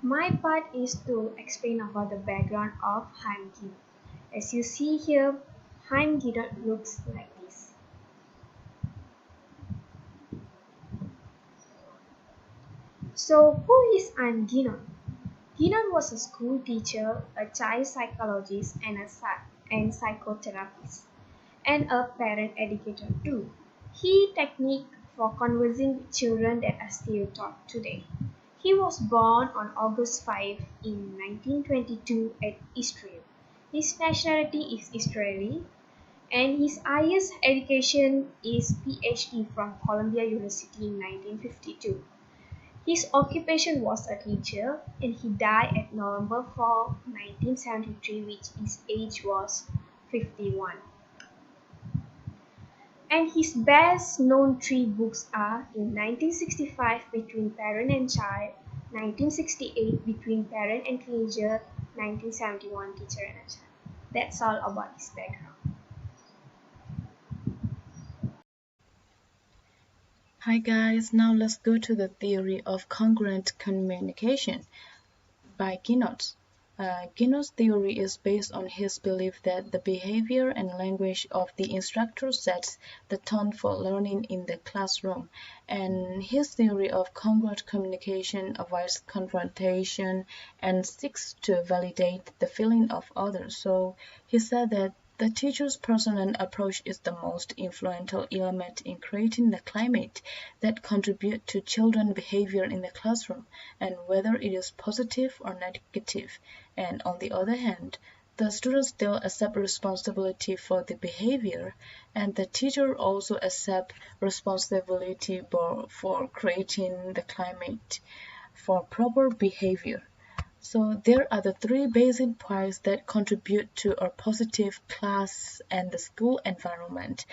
My part is to explain about the background of Heimgin. As you see here, Heimgin looks like this. So, who is Heimgin? Ginan was a school teacher, a child psychologist, and psychotherapist, and a parent educator too. He technique for conversing with children that are still taught today. He was born on August 5 in 1922 at Israel. His nationality is Israeli, and his highest education is PhD from Columbia University in 1952. His occupation was a teacher, and he died at November 4, 1973, which his age was 51. And his best known three books are in 1965 Between Parent and Child, 1968 Between Parent and Teenager, 1971 Teacher and a Child. That's all about his background. Hi guys, now let's go to the theory of congruent communication by Ginot. Ginot's theory is based on his belief that the behavior and language of the instructor sets the tone for learning in the classroom, and his theory of congruent communication avoids confrontation and seeks to validate the feeling of others. So he said that the teacher's personal approach is the most influential element in creating the climate that contributes to children's behavior in the classroom, and whether it is positive or negative. And on the other hand, the students still accept responsibility for the behavior, and the teacher also accepts responsibility for creating the climate for proper behavior. So there are the three basic points that contribute to a positive class and the school environment.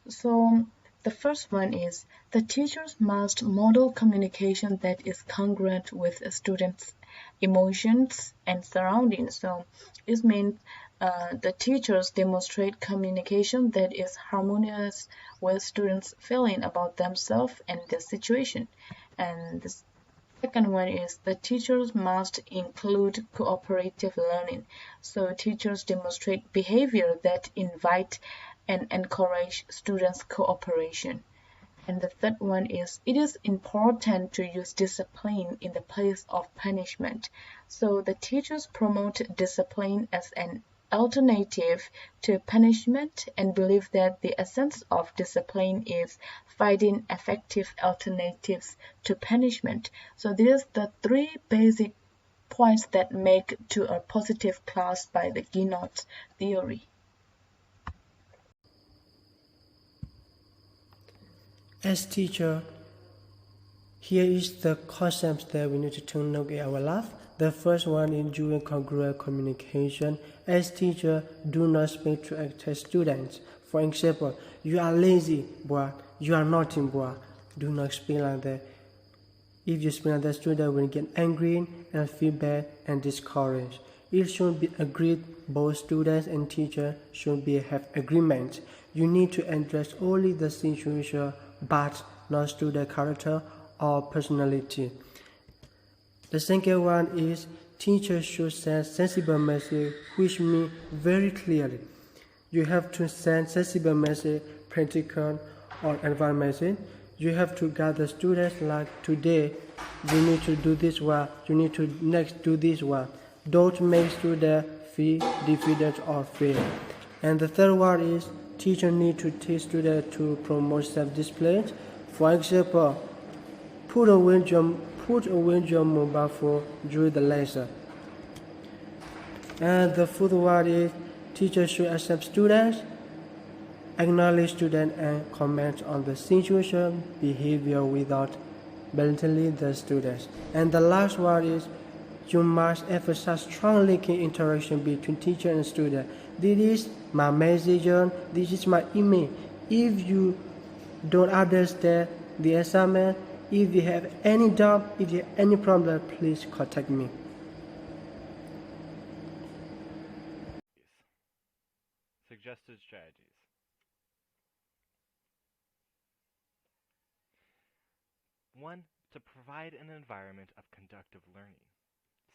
So the first one is the teachers must model communication that is congruent with a student's emotions and surroundings. So it means the teachers demonstrate communication that is harmonious with students' feeling about themselves and the situation. And the second one is the teachers must include cooperative learning. So teachers demonstrate behavior that invite and encourage students' cooperation. And the third one is it is important to use discipline in the place of punishment. So the teachers promote discipline as an alternative to punishment and believe that the essence of discipline is finding effective alternatives to punishment. So these are the three basic points that make to a positive class by the Ginot theory. As teacher, here is the concepts that we need to look at our life. The first one is during congruent communication. As teacher, do not speak to active students. For example, you are lazy, boy. You are naughty, boy. Do not speak like that. If you speak like that, student will get angry and feel bad and discouraged. It should be agreed. Both students and teacher should have agreement. You need to address only the situation, but not student character or personality. The second one is teachers should send sensible message, which means very clearly. You have to send sensible message, practical or advanced message. You have to guide the students like today, you need to do this one, you need to next do this one. Don't make students feel defeated or fail. And the third one is teacher need to teach students to promote self-discipline. For example, put away your mobile phone during the lesson. And the fourth one is teachers should accept students, acknowledge students, and comment on the situation, behavior without belittling the students. And the last one is you must emphasize strong linking interaction between teacher and student. This is my message, this is my email. If you don't understand the assignment, if you have any doubt, if you have any problem, please contact me. Suggested strategies. One, to provide an environment of conductive learning.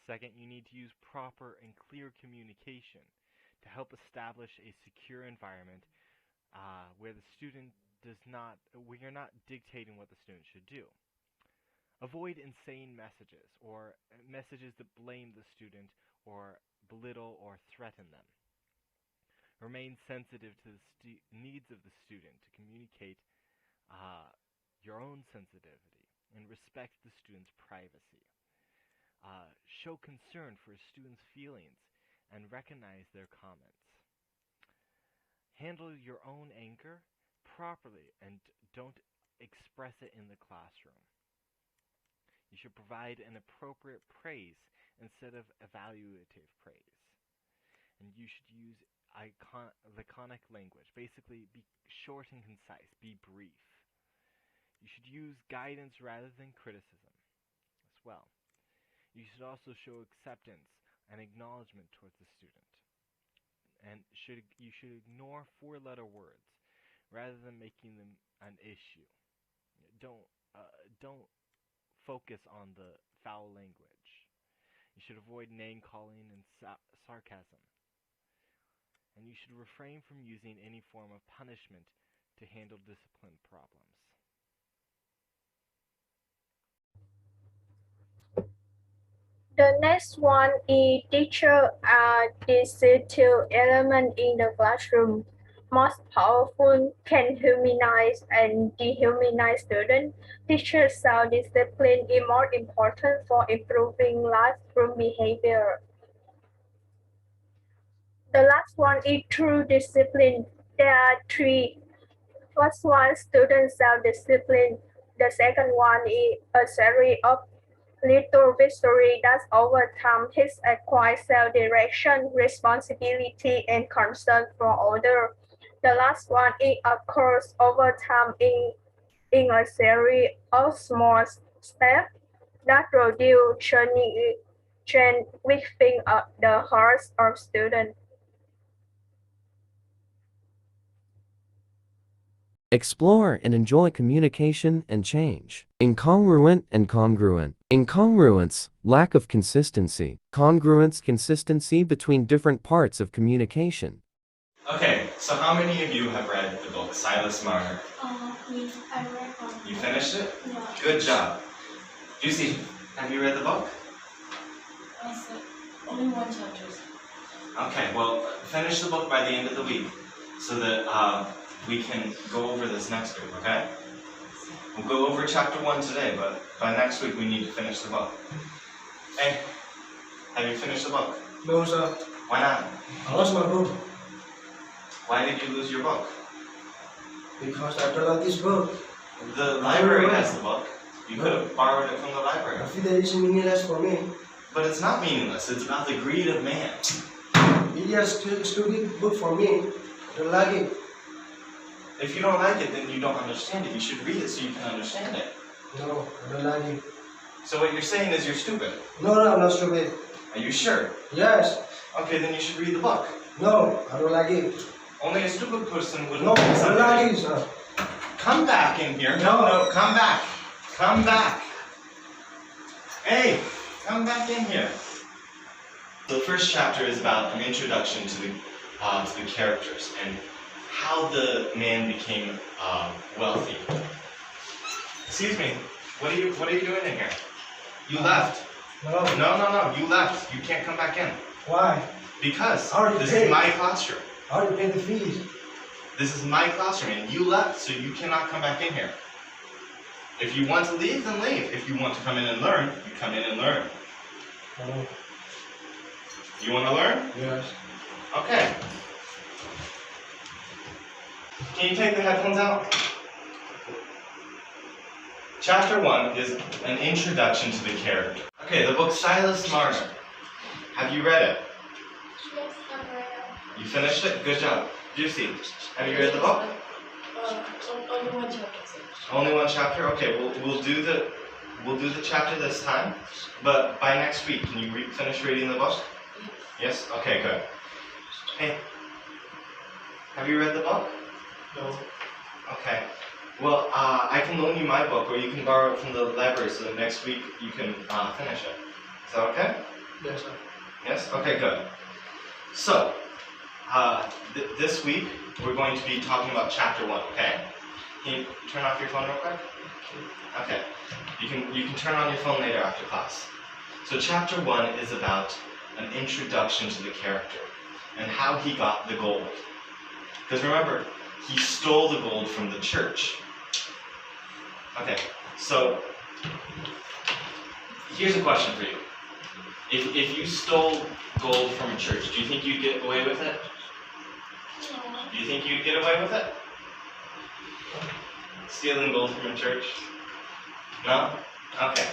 Second, you need to use proper and clear communication to help establish a secure environment where the student where you're not dictating what the student should do. Avoid insane messages or messages that blame the student or belittle or threaten them. Remain sensitive to the needs of the student to communicate your own sensitivity and respect the student's privacy. Show concern for a student's feelings and recognize their comments. Handle your own anger properly and don't express it in the classroom. You should provide an appropriate praise instead of evaluative praise. And you should use laconic language. Basically, be short and concise. Be brief. You should use guidance rather than criticism as well. You should also show acceptance and acknowledgement towards the student. And you should ignore four-letter words rather than making them an issue. Don't focus on the foul language. You should avoid name-calling and sarcasm. And you should refrain from using any form of punishment to handle discipline problems. The next one is teacher are these two elements in the classroom. Most powerful can humanize and dehumanize students. Teachers' self-discipline is more important for improving classroom behavior. The last one is true discipline. There are three. First one, student self-discipline. The second one is a series of little victory that over time has acquired self-direction, responsibility, and concern for others. The last one is occurs over time in a series of small steps that produce change within the hearts of students. Explore and enjoy communication and change. Incongruent and congruent. Incongruence, lack of consistency. Congruence, consistency between different parts of communication. Okay, so how many of you have read the book Silas Marner? I read one. You finished it? Yeah. Good job. Juicy, have you read the book? I said only one chapter. Okay, well, finish the book by the end of the week so that we can go over this next week, okay? We'll go over chapter 1 today, but by next week we need to finish the book. Hey, have you finished the book? No, sir. Why not? I lost my book Why did you lose your book? because I don't like this book. The library has the book. You could have borrowed it from the library. I feel that it's meaningless for me. But it's not meaningless. It's about the greed of man. It is a stupid book for me. I don't like it. If you don't like it, then you don't understand it. You should read it so you can understand it. No, I don't like it. So what you're saying is you're stupid. No, I'm not stupid. Are you sure? Yes. Okay, then you should read the book. No, I don't like it. Only a stupid person would No, read I don't something. like it, sir. Come back in here. No. No, come back. Come back. Hey, come back in here. The first chapter is about an introduction to the characters and how the man became wealthy. Excuse me. What are you doing in here? You left. No. No. You left. You can't come back in. Why? Because I already this paid. is my classroom. I already paid the fees. This is my classroom, and you left, so you cannot come back in here. If you want to leave, then leave. If you want to come in and learn, you come in and learn. No. You want to learn? Yes. Okay. Can you take the headphones out? Chapter 1 is an introduction to the character. Okay, the book Silas Marner. Have you read it? Yes, I read it. You finished it? Good job. Juicy, have you read the book? Only one chapter. Only one chapter? Okay, we'll do the chapter this time, but by next week, can you finish reading the book? Yes? Okay, good. Hey, have you read the book? No. Okay. Well, I can loan you my book, or you can borrow it from the library so that next week you can finish it. Is that okay? Yes, sir. Yes? Okay, good. So, this week we're going to be talking about chapter 1, okay? Can you turn off your phone real quick? Okay. You can turn on your phone later after class. So chapter 1 is about an introduction to the character and how he got the gold. Because remember, he stole the gold from the church. Okay, so here's a question for you. If you stole gold from a church, do you think you'd get away with it? Do you think you'd get away with it? Stealing gold from a church? No? Okay.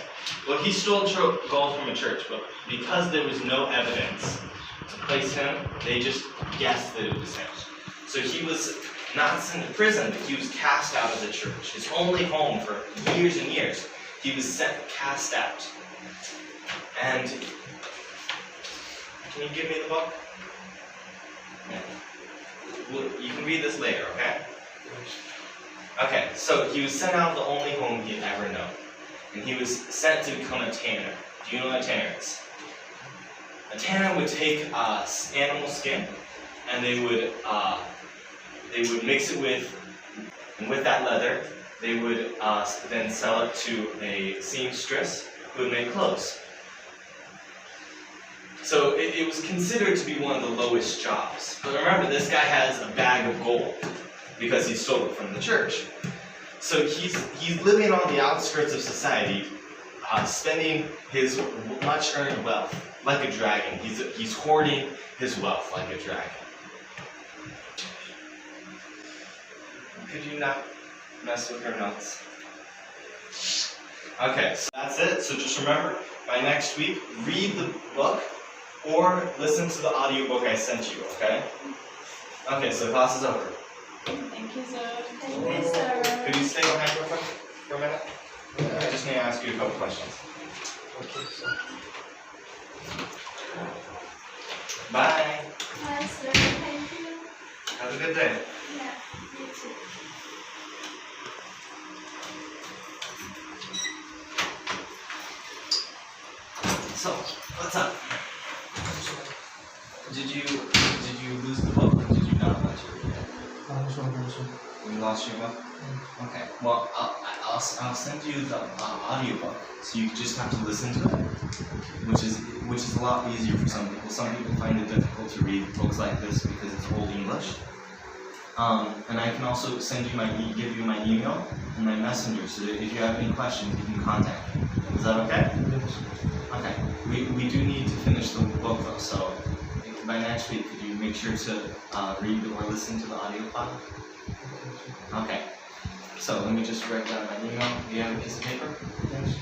Well, he stole gold from a church, but because there was no evidence to place him, they just guessed that it was him. So he was not sent to prison, but he was cast out of the church. His only home for years and years. He was cast out. And can you give me the book? Yeah. Well, you can read this later, okay? Okay, so he was sent out of the only home he had ever known. And he was sent to become a tanner. Do you know what a tanner is? A tanner would take animal skin and they would mix it with that leather, they would then sell it to a seamstress who would make clothes. So it was considered to be one of the lowest jobs. But remember, this guy has a bag of gold because he stole it from the church. So he's living on the outskirts of society, spending his much-earned wealth like a dragon. He's hoarding his wealth like a dragon. Could you not mess with your notes? Okay, so that's it. So just remember, by next week, read the book or listen to the audiobook I sent you, okay? Okay, so class is over. Thank you, sir. Thank you, sir. Could you stay behind real quick for a minute? I just need to ask you a couple questions. Okay, sir. Bye. Bye, sir. Thank you. Have a good day. Yeah, you too. So, what's up? Did you lose the book or did you not let you read it? You lost your book? Okay. Well, I'll send you the audiobook, so you just have to listen to it, which is a lot easier for some people. Some people find it difficult to read books like this because it's Old English. And I can also give you my email and my messenger, so that if you have any questions, you can contact me. Is that okay? Yes. Okay. We do need to finish the book though, so by next week, could you make sure to read or listen to the audio file? Okay. So let me just write down my email. Do you have a piece of paper? Yes.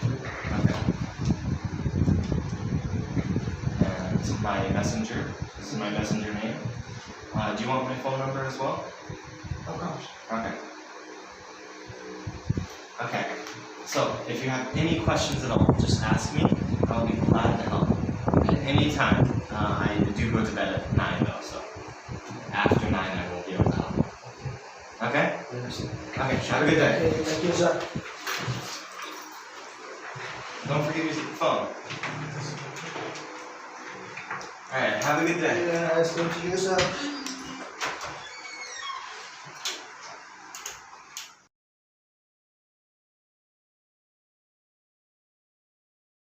Okay. And my messenger. This is my messenger name. Do you want my phone number as well? Of course. Okay. Okay. So if you have any questions at all, just ask me. I'll be glad to help. At any time. I do go to bed at 9 though, so after 9 I won't be able to help. Okay? Yes. Okay, have a good day. Okay, thank you, sir. Don't forget to use your phone. Alright, have a good day. Yeah, nice to meet you, sir.